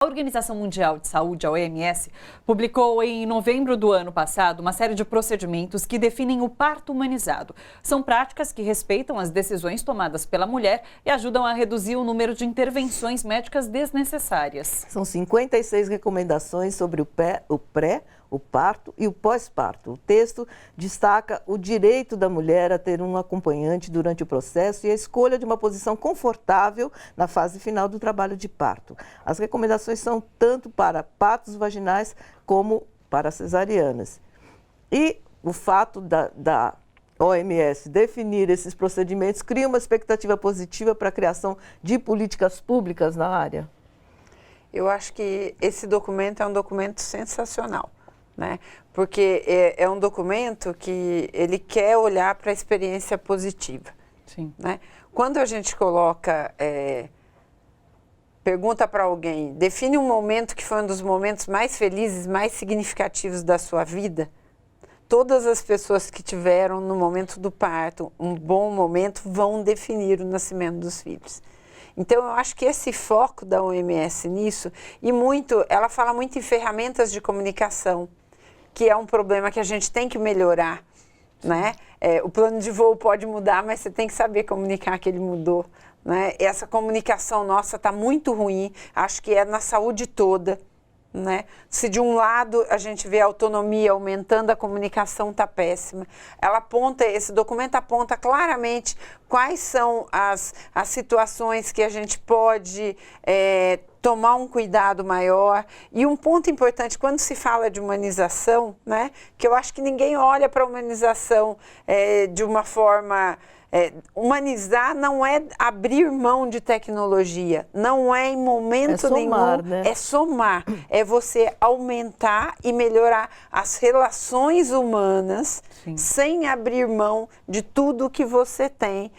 A Organização Mundial de Saúde, a OMS, publicou em novembro do ano passado uma série de procedimentos que definem o parto humanizado. São práticas que respeitam as decisões tomadas pela mulher e ajudam a reduzir o número de intervenções médicas desnecessárias. São 56 recomendações sobre o pré, o parto e o pós-parto. O texto destaca o direito da mulher a ter um acompanhante durante o processo e a escolha de uma posição confortável na fase final do trabalho de parto. As recomendações são tanto para partos vaginais como para cesarianas. E o fato da OMS definir esses procedimentos cria uma expectativa positiva para a criação de políticas públicas na área? Eu acho que esse documento é um documento sensacional, né? Porque é um documento que ele quer olhar para a experiência positiva. Sim. Né? Quando a gente coloca, pergunta para alguém, define um momento que foi um dos momentos mais felizes, mais significativos da sua vida, todas as pessoas que tiveram no momento do parto um bom momento vão definir o nascimento dos filhos. Então, eu acho que esse foco da OMS nisso, ela fala muito em ferramentas de comunicação, que é um problema que a gente tem que melhorar, né? O plano de voo pode mudar, mas você tem que saber comunicar que ele mudou, né? Essa comunicação nossa está muito ruim, acho que é na saúde toda, né? Se de um lado a gente vê a autonomia aumentando, a comunicação está péssima. Esse documento aponta claramente quais são as situações que a gente pode tomar um cuidado maior. E um ponto importante, quando se fala de humanização, né, que eu acho que ninguém olha para a humanização de uma forma... humanizar não é abrir mão de tecnologia, não é em momento somar, nenhum, né? É somar, é você aumentar e melhorar as relações humanas. Sim. Sem abrir mão de tudo que você tem,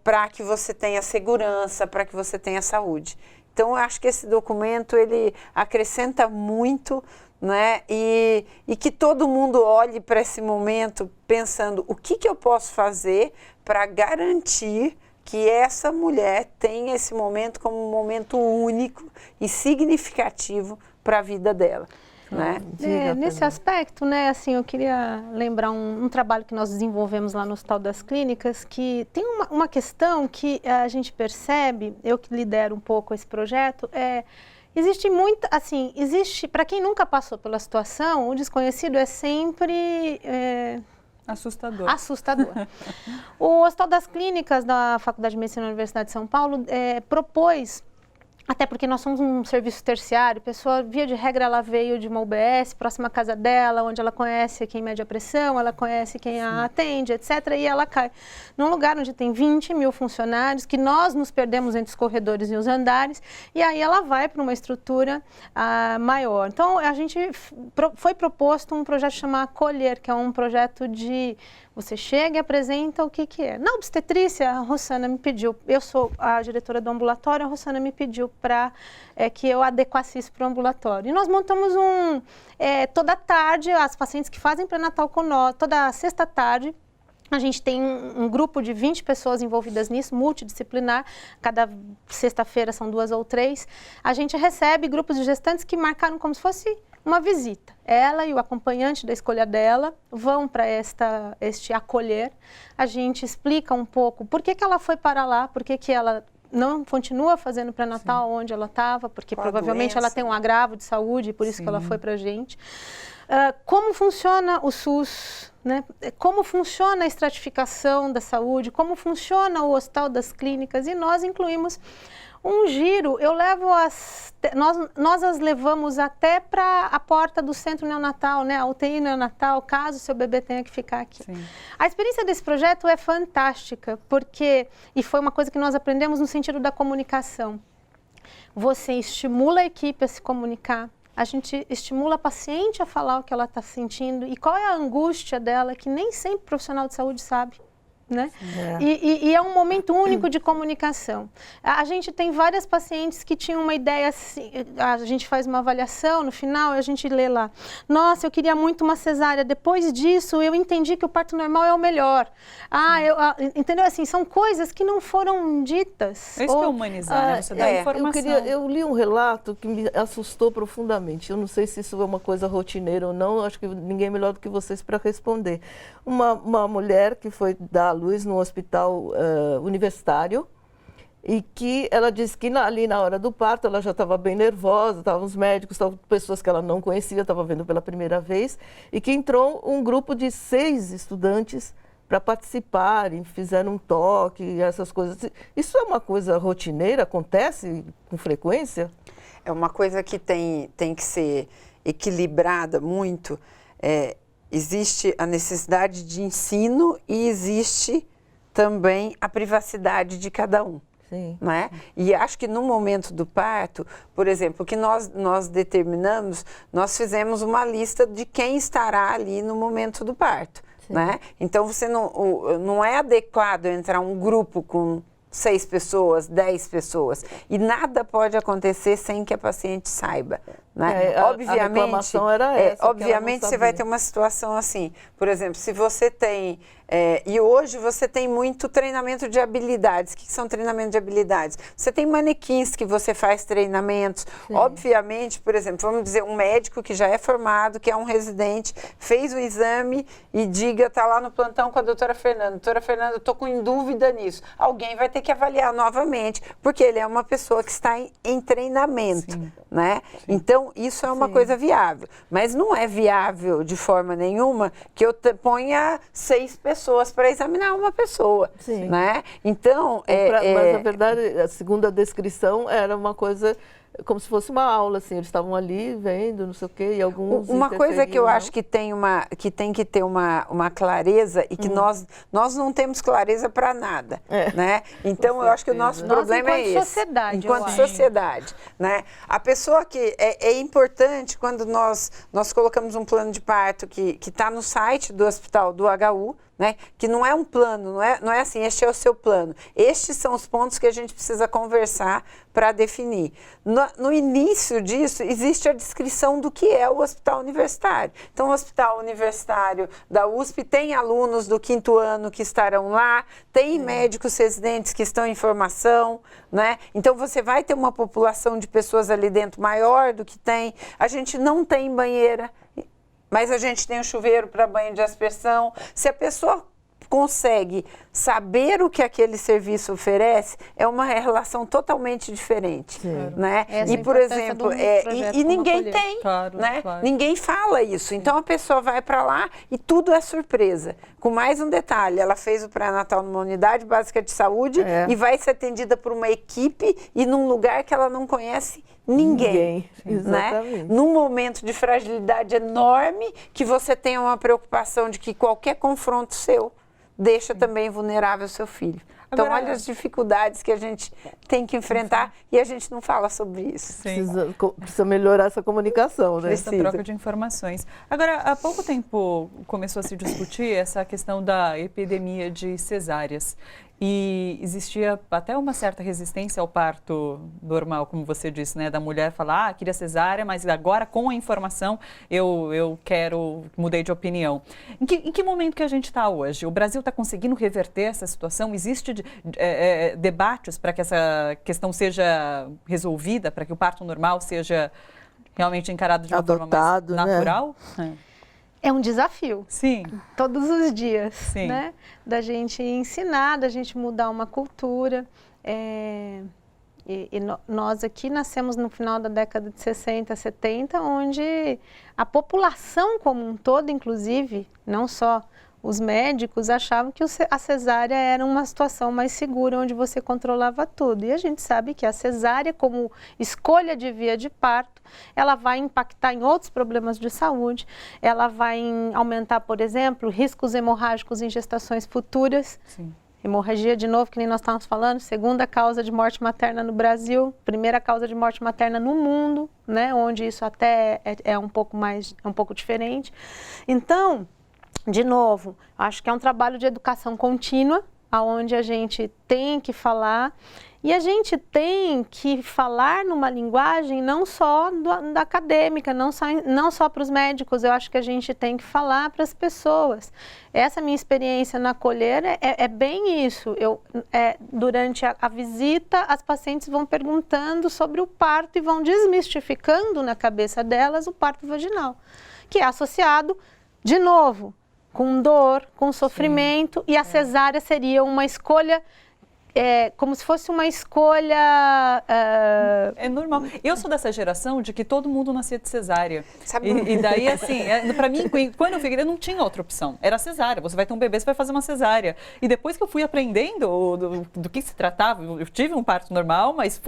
para que você tenha segurança, para que você tenha saúde. Então, eu acho que esse documento, ele acrescenta muito, né? E que todo mundo olhe para esse momento pensando o que eu posso fazer para garantir que essa mulher tenha esse momento como um momento único e significativo para a vida dela. Né? Nesse aspecto, né, assim, eu queria lembrar um trabalho que nós desenvolvemos lá no Hospital das Clínicas, que tem uma questão que a gente percebe, eu que lidero um pouco esse projeto, existe, para quem nunca passou pela situação, o desconhecido é sempre... assustador. O Hospital das Clínicas da Faculdade de Medicina da Universidade de São Paulo propôs, até porque nós somos um serviço terciário, a pessoa, via de regra, ela veio de uma UBS, próxima à casa dela, onde ela conhece quem mede a pressão, ela conhece quem a atende, etc. E ela cai num lugar onde tem 20 mil funcionários, que nós nos perdemos entre os corredores e os andares, e aí ela vai para uma estrutura maior. Então, foi proposto um projeto chamado Acolher, que é um projeto de... Você chega e apresenta o que é. Na obstetrícia, a Rossana me pediu, eu sou a diretora do ambulatório, a Rossana me pediu para que eu adequasse isso para o ambulatório. E nós montamos toda tarde, as pacientes que fazem pré-natal com nós, toda sexta tarde, a gente tem um grupo de 20 pessoas envolvidas nisso, multidisciplinar, cada sexta-feira são 2 ou 3. A gente recebe grupos de gestantes que marcaram como se fosse uma visita. Ela e o acompanhante da escolha dela vão para este acolher. A gente explica um pouco por que ela foi para lá, por que ela não continua fazendo pré-natal onde ela estava, porque provavelmente ela tem um agravo de saúde, por isso que ela foi para a gente. Como funciona o SUS, né? Como funciona a estratificação da saúde, como funciona o Hospital das Clínicas, e nós incluímos um giro. Nós as levamos até para a porta do centro neonatal, né? A UTI neonatal, caso seu bebê tenha que ficar aqui. Sim. A experiência desse projeto é fantástica, e foi uma coisa que nós aprendemos no sentido da comunicação. Você estimula a equipe a se comunicar, a gente estimula a paciente a falar o que ela está sentindo e qual é a angústia dela, que nem sempre o profissional de saúde sabe. né? E é um momento único de comunicação. A gente tem várias pacientes que tinham uma ideia assim, a gente faz uma avaliação no final e a gente lê lá, nossa, eu queria muito uma cesárea, depois disso eu entendi que o parto normal é o melhor. Entendeu? Assim, são coisas que não foram ditas. É isso que é humanizar, né? Você dá informação. Eu li um relato que me assustou profundamente. Eu não sei se isso é uma coisa rotineira ou não, acho que ninguém é melhor do que vocês para responder. Uma mulher que foi dar à luz num hospital universitário e que ela disse que ali na hora do parto ela já estava bem nervosa, estavam os médicos, estavam pessoas que ela não conhecia, estava vendo pela primeira vez, e que entrou um grupo de 6 estudantes para participarem, fizeram um toque, essas coisas. Isso é uma coisa rotineira? Acontece com frequência? É uma coisa que tem que ser equilibrada muito. Existe a necessidade de ensino e existe também a privacidade de cada um. Sim. Né? E acho que no momento do parto, por exemplo, o que nós determinamos, nós fizemos uma lista de quem estará ali no momento do parto. Né? Então, você não é adequado entrar um grupo com 6 pessoas, 10 pessoas. E nada pode acontecer sem que a paciente saiba. Né? Obviamente, a reclamação era essa. Obviamente, você vai ter uma situação assim. Por exemplo, se você tem... e hoje você tem muito treinamento de habilidades. O que são treinamento de habilidades? Você tem manequins que você faz treinamentos. Sim. Obviamente, por exemplo, vamos dizer, um médico que já é formado, que é um residente, fez o exame e está lá no plantão com a doutora Fernanda. Doutora Fernanda, eu estou com dúvida nisso. Alguém vai ter que avaliar novamente, porque ele é uma pessoa que está em treinamento. Sim. Né? Sim. Então, isso é uma coisa viável. Mas não é viável de forma nenhuma que eu ponha 6 pessoas para examinar uma pessoa. Sim. Né? Então, mas, na verdade, a segunda descrição era uma coisa como se fosse uma aula, assim, eles estavam ali vendo, não sei o quê, e alguns uma coisa que eu acho que tem que ter uma clareza e que nós não temos clareza para nada, né? Então, eu acho que o nosso problema é esse. Enquanto sociedade, né? A pessoa que é importante quando nós colocamos um plano de parto que está no site do hospital do HU, né? Que não é um plano, não é assim, este é o seu plano. Estes são os pontos que a gente precisa conversar para definir. No início disso, existe a descrição do que é o hospital universitário. Então, o hospital universitário da USP tem alunos do 5º ano que estarão lá, tem médicos residentes que estão em formação, né? Então, você vai ter uma população de pessoas ali dentro maior do que tem. A gente não tem banheira, mas a gente tem um chuveiro para banho de aspersão. Se a pessoa consegue saber o que aquele serviço oferece, é uma relação totalmente diferente. Né? E, por exemplo, ninguém tem, claro, né? Claro. Ninguém fala isso. Sim. Então, a pessoa vai para lá e tudo é surpresa. Com mais um detalhe, ela fez o pré-natal numa unidade básica de saúde e vai ser atendida por uma equipe e num lugar que ela não conhece ninguém. Né? Num momento de fragilidade enorme, que você tem uma preocupação de que qualquer confronto seu deixa também vulnerável o seu filho. Então, olha as dificuldades que a gente tem que enfrentar e a gente não fala sobre isso. Precisa melhorar essa comunicação, né? Essa troca de informações. Agora, há pouco tempo começou a se discutir essa questão da epidemia de cesáreas. E existia até uma certa resistência ao parto normal, como você disse, né? Da mulher falar, queria cesárea, mas agora com a informação eu mudei de opinião. Em que momento que a gente está hoje? O Brasil está conseguindo reverter essa situação? Existe debates para que essa questão seja resolvida, para que o parto normal seja realmente encarado de uma forma mais natural? Né? É um desafio. Sim. Todos os dias, sim, né? Da gente ensinar, da gente mudar uma cultura. Nós aqui nascemos no final da década de 60, 70, onde a população como um todo, inclusive, não só os médicos, achavam que a cesárea era uma situação mais segura, onde você controlava tudo. E a gente sabe que a cesárea, como escolha de via de parto, ela vai impactar em outros problemas de saúde, ela vai aumentar, por exemplo, riscos hemorrágicos em gestações futuras. Sim. Hemorragia, de novo, que nem nós estávamos falando, segunda causa de morte materna no Brasil, primeira causa de morte materna no mundo, né, onde isso até é um pouco diferente. Então, de novo, acho que é um trabalho de educação contínua, onde a gente tem que falar, e a gente tem que falar numa linguagem não só da acadêmica, não só para os médicos, eu acho que a gente tem que falar para as pessoas. Essa minha experiência na Acolher é bem isso. Durante a visita, as pacientes vão perguntando sobre o parto e vão desmistificando na cabeça delas o parto vaginal, que é associado, de novo, com dor, com sofrimento, sim, e a cesárea seria uma escolha, como se fosse uma escolha... É normal. Eu sou dessa geração de que todo mundo nascia de cesárea. E daí, assim, para mim, quando eu fiquei, não tinha outra opção. Era cesárea. Você vai ter um bebê, você vai fazer uma cesárea. E depois que eu fui aprendendo do que se tratava, eu tive um parto normal, mas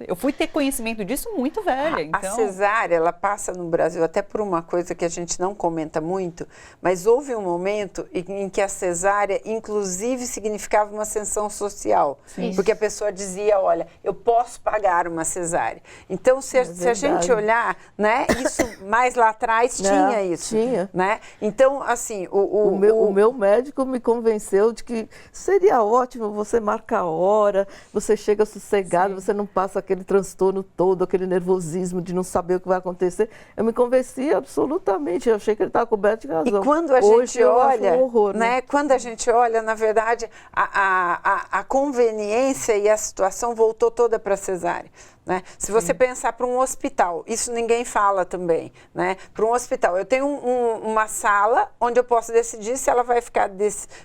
eu fui ter conhecimento disso muito velha. Então... A cesárea, ela passa no Brasil até por uma coisa que a gente não comenta muito, mas houve um momento em que a cesárea, inclusive, significava uma ascensão social. Sim. Porque a pessoa dizia, olha, eu posso pagar uma cesárea. Então, se a gente olhar, né, isso mais lá atrás tinha isso. Tinha. Né? Então, assim, o meu médico me convenceu de que seria ótimo você marcar a hora, você chega sossegado, sim, você não passa aquele transtorno todo, aquele nervosismo de não saber o que vai acontecer. Eu me convenci absolutamente, eu achei que ele estava coberto de razão. E quando a gente olha, horror, né? Quando a gente olha, na verdade, a conveniência e a situação voltou toda para a cesárea. Né? Se você pensar para um hospital, isso ninguém fala também, né? Para um hospital, eu tenho uma sala onde eu posso decidir se ela vai ficar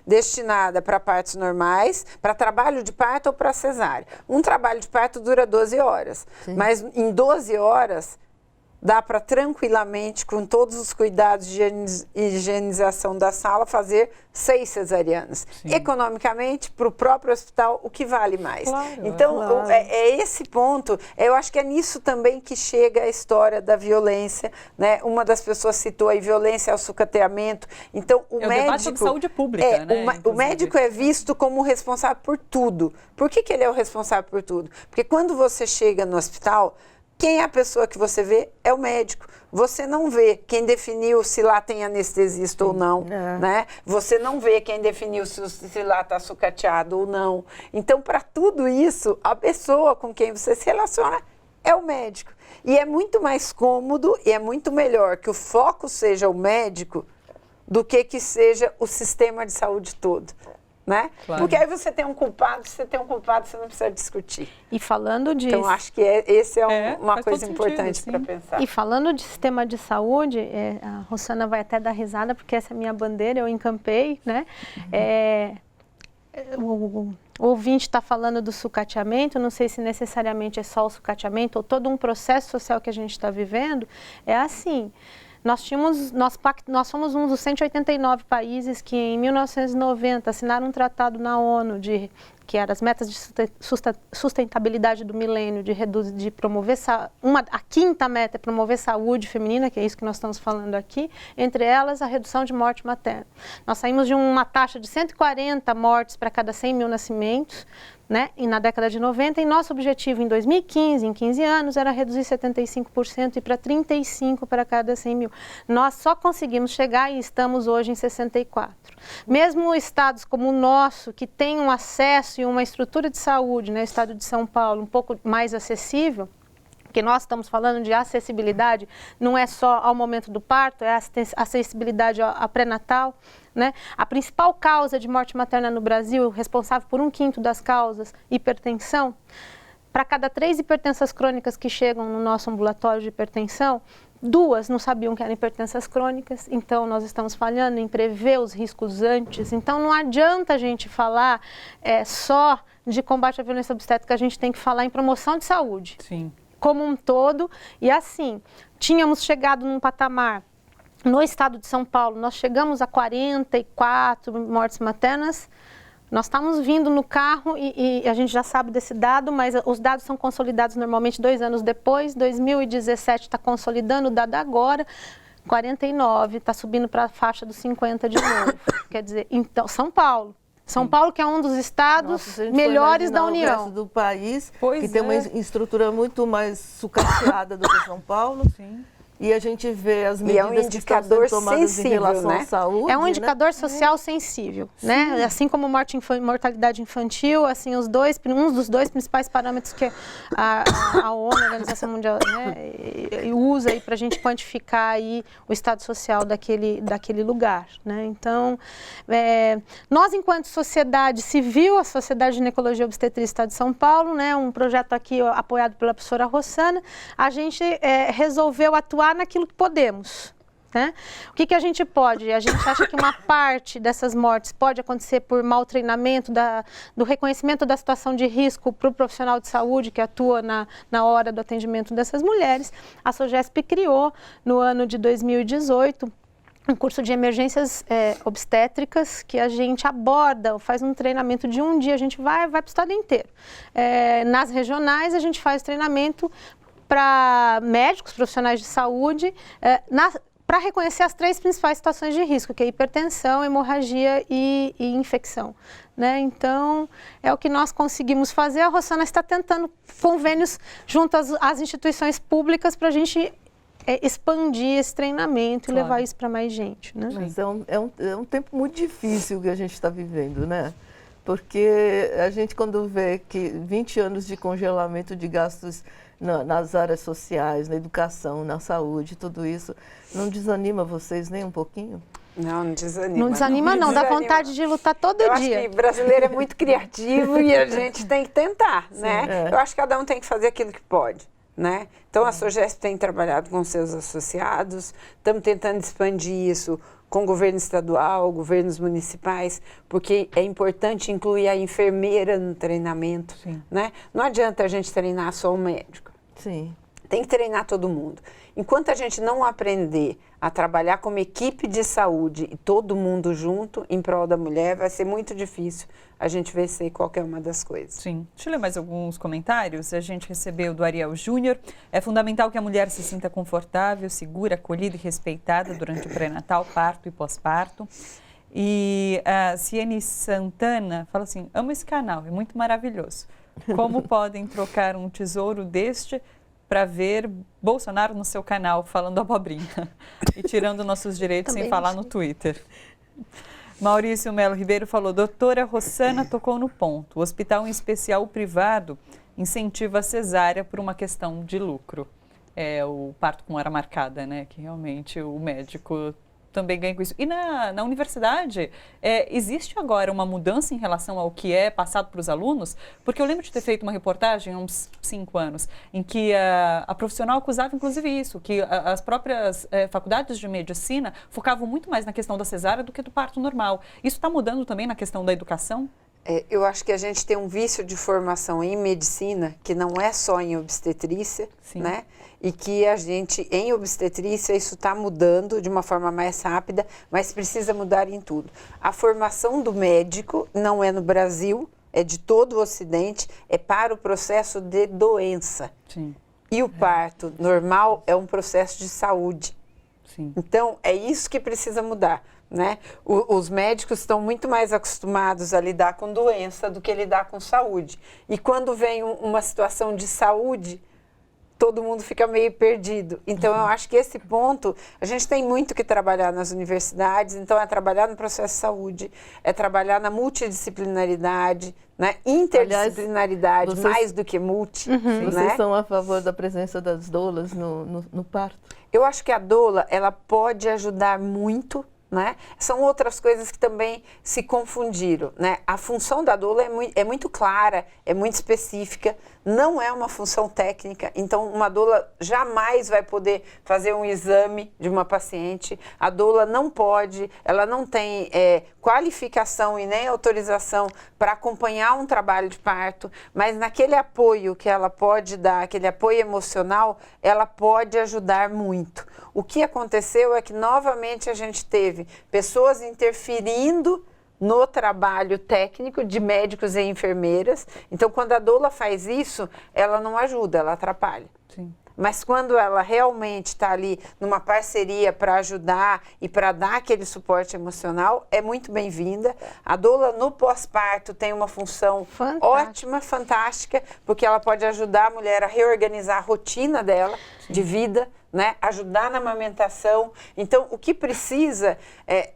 destinada para partos normais, para trabalho de parto ou para cesárea. Um trabalho de parto dura 12 horas, sim, mas em 12 horas dá para tranquilamente, com todos os cuidados de higienização da sala, fazer 6 cesarianas. Sim. Economicamente, para o próprio hospital, o que vale mais? Claro, então, claro, é esse ponto, eu acho que é nisso também que chega a história da violência, né? Uma das pessoas citou aí, violência ao sucateamento. Então, o médico... debate sobre saúde pública, né? O médico é visto como responsável por tudo. Por que ele é o responsável por tudo? Porque quando você chega no hospital, quem é a pessoa que você vê é o médico. Você não vê quem definiu se lá tem anestesista ou não, né? Você não vê quem definiu se lá está sucateado ou não. Então, para tudo isso, a pessoa com quem você se relaciona é o médico. E é muito mais cômodo e é muito melhor que o foco seja o médico do que seja o sistema de saúde todo. Né? Claro. Porque aí você tem um culpado, você não precisa discutir. E falando disso... Então, acho que esse é uma coisa importante para pensar. E falando de sistema de saúde, a Rosana vai até dar risada, porque essa é a minha bandeira, eu encampei, né? O ouvinte está falando do sucateamento, não sei se necessariamente é só o sucateamento ou todo um processo social que a gente está vivendo, é assim... Nós somos um dos 189 países que em 1990 assinaram um tratado na ONU que eram as metas de sustentabilidade do milênio, de promover a quinta meta é promover saúde feminina, que é isso que nós estamos falando aqui, entre elas a redução de morte materna. Nós saímos de uma taxa de 140 mortes para cada 100 mil nascimentos, né? E na década de 90, e nosso objetivo em 2015, em 15 anos, era reduzir 75% e para 35% para cada 100 mil. Nós só conseguimos chegar e estamos hoje em 64%. Mesmo estados como o nosso, que tem um acesso e uma estrutura de saúde, né, o estado de São Paulo, um pouco mais acessível, porque nós estamos falando de acessibilidade, não é só ao momento do parto, é acessibilidade a pré-natal, né? A principal causa de morte materna no Brasil, responsável por 1/5 das causas, hipertensão. Para cada 3 hipertensas crônicas que chegam no nosso ambulatório de hipertensão, 2 não sabiam que eram hipertensas crônicas, então nós estamos falhando em prever os riscos antes. Então não adianta a gente falar só de combate à violência obstétrica, a gente tem que falar em promoção de saúde. Sim. Como um todo, e assim, tínhamos chegado num patamar, no estado de São Paulo, nós chegamos a 44 mortes maternas, nós estamos vindo no carro e a gente já sabe desse dado, mas os dados são consolidados normalmente 2 anos depois, 2017 está consolidando o dado agora, 49, está subindo para a faixa dos 50 de novo, quer dizer, então, São Paulo que é um dos estados melhores da União. O resto do país, que tem uma estrutura muito mais sucateada do que São Paulo. Sim. e a gente vê as E é um medidas que estão sendo indicador tomadas em sensível, relação né? à saúde. É um né? indicador social sensível, né? Assim como mortalidade infantil, assim, um dos dois principais parâmetros que a ONU, a Organização Mundial, né, usa para a gente quantificar aí o estado social daquele lugar, né? Então, nós, enquanto sociedade civil, a Sociedade de Ginecologia e Obstetrícia do Estado de São Paulo, né, um projeto aqui apoiado pela professora Rossana, a gente resolveu atuar naquilo que podemos. Né? O que a gente pode? A gente acha que uma parte dessas mortes pode acontecer por mau treinamento, do reconhecimento da situação de risco para o profissional de saúde que atua na hora do atendimento dessas mulheres. A SOGESP criou, no ano de 2018, um curso de emergências obstétricas que a gente aborda, faz um treinamento de um dia, a gente vai para o estado inteiro. Nas regionais, a gente faz treinamento para médicos, profissionais de saúde, para reconhecer as 3 principais situações de risco, que é hipertensão, hemorragia e infecção. Né? Então, é o que nós conseguimos fazer. A Rossana está tentando convênios junto às instituições públicas para a gente expandir esse treinamento e levar isso para mais gente. Né? Mas é um tempo muito difícil que a gente está vivendo, né? Porque a gente, quando vê que 20 anos de congelamento de gastos nas áreas sociais, na educação, na saúde, tudo isso, não desanima vocês nem um pouquinho? Não desanima. Não desanima, não. Dá vontade de lutar todo dia. Eu acho que brasileiro é muito criativo e a gente tem que tentar, né? Eu acho que cada um tem que fazer aquilo que pode, né? Então, a SOGESP tem trabalhado com seus associados, estamos tentando expandir isso com o governo estadual, governos municipais, porque é importante incluir a enfermeira no treinamento, né? Não adianta a gente treinar só o médico. Sim. Tem que treinar todo mundo. Enquanto a gente não aprender a trabalhar como equipe de saúde e todo mundo junto em prol da mulher, vai ser muito difícil a gente vencer qualquer uma das coisas. Sim. Deixa eu ler mais alguns comentários. A gente recebeu do Ariel Júnior. É fundamental que a mulher se sinta confortável, segura, acolhida e respeitada durante o pré-natal, parto e pós-parto. E a Ciene Santana fala assim, amo esse canal, é muito maravilhoso. Como podem trocar um tesouro deste para ver Bolsonaro no seu canal falando abobrinha e tirando nossos direitos sem falar no Twitter? Maurício Melo Ribeiro falou, doutora Rossana tocou no ponto. O hospital, em especial o privado, incentiva a cesárea por uma questão de lucro. É o parto com hora marcada, né? Que realmente o médico também ganha com isso. E na universidade, existe agora uma mudança em relação ao que é passado para os alunos? Porque eu lembro de ter feito uma reportagem há uns 5 anos, em que a profissional acusava, inclusive, isso, que as próprias faculdades de medicina focavam muito mais na questão da cesárea do que do parto normal. Isso está mudando também na questão da educação? Eu acho que a gente tem um vício de formação em medicina, que não é só em obstetrícia, né? E que a gente, em obstetrícia, isso está mudando de uma forma mais rápida, mas precisa mudar em tudo. A formação do médico não é no Brasil, é de todo o Ocidente, é para o processo de doença. Sim. E o parto normal é um processo de saúde. Sim. Então, é isso que precisa mudar. Né? Os médicos estão muito mais acostumados a lidar com doença do que lidar com saúde. E quando vem uma situação de saúde, todo mundo fica meio perdido. Então, eu acho que esse ponto, a gente tem muito que trabalhar nas universidades, então é trabalhar no processo de saúde, é trabalhar na multidisciplinaridade, né? Interdisciplinaridade, aliás, mais do que multi. Vocês são a favor da presença das doulas no parto? Eu acho que a doula, ela pode ajudar muito, né? São outras coisas que também se confundiram, né? A função da doula é muito clara, é muito específica, não é uma função técnica, então uma doula jamais vai poder fazer um exame de uma paciente, a doula não pode, ela não tem qualificação e nem autorização para acompanhar um trabalho de parto, mas naquele apoio que ela pode dar, aquele apoio emocional, ela pode ajudar muito. O que aconteceu é que novamente a gente teve pessoas interferindo no trabalho técnico de médicos e enfermeiras. Então, quando a doula faz isso, ela não ajuda, ela atrapalha. Sim. mas quando ela realmente está ali numa parceria para ajudar e para dar aquele suporte emocional, é muito bem-vinda. A doula no pós-parto tem uma função ótima, fantástica, porque ela pode ajudar a mulher a reorganizar a rotina dela de vida, né? Ajudar na amamentação. Então, o que precisa é...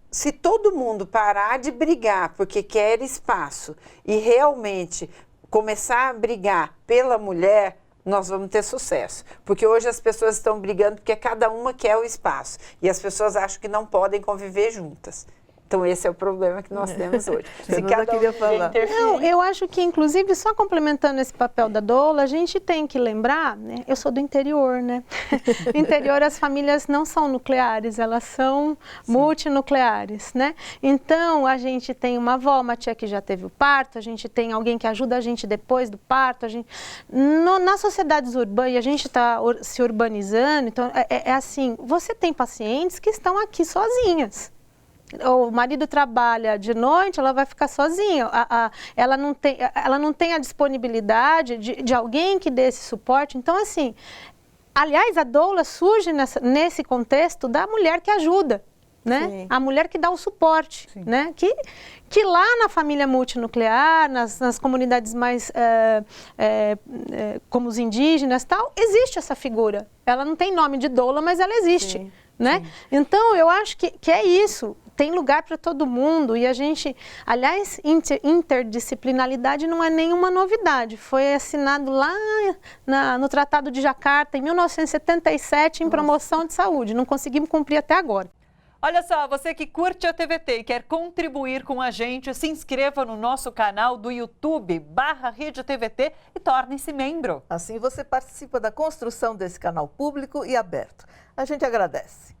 Se todo mundo parar de brigar porque quer espaço e realmente começar a brigar pela mulher, nós vamos ter sucesso. Porque hoje as pessoas estão brigando porque cada uma quer o espaço. E as pessoas acham que não podem conviver juntas. Então, esse é o problema que nós temos hoje. Se cada queria falar. Não, eu acho que, inclusive, só complementando esse papel da doula, a gente tem que lembrar, né? Eu sou do interior, né? No interior, as famílias não são nucleares, elas são multinucleares, né? Então, a gente tem uma avó, uma tia que já teve o parto, a gente tem alguém que ajuda a gente depois do parto, nas sociedades urbanas, e a gente está se urbanizando, então, é assim, você tem pacientes que estão aqui sozinhas. O marido trabalha de noite, ela vai ficar sozinha. Ela não tem a disponibilidade de alguém que dê esse suporte. Então, assim, aliás, a doula surge nesse contexto da mulher que ajuda, né? Sim. A mulher que dá o suporte, sim, né? Que lá na família multinuclear, nas comunidades mais, como os indígenas, tal, existe essa figura. Ela não tem nome de doula, mas ela existe, sim, né? Sim. Então, eu acho que é isso. Tem lugar para todo mundo e a gente, aliás, interdisciplinaridade não é nenhuma novidade. Foi assinado lá no Tratado de Jacarta, em 1977, em promoção de saúde. Não conseguimos cumprir até agora. Olha só, você que curte a TVT e quer contribuir com a gente, se inscreva no nosso canal do YouTube, /Rede TVT e torne-se membro. Assim você participa da construção desse canal público e aberto. A gente agradece.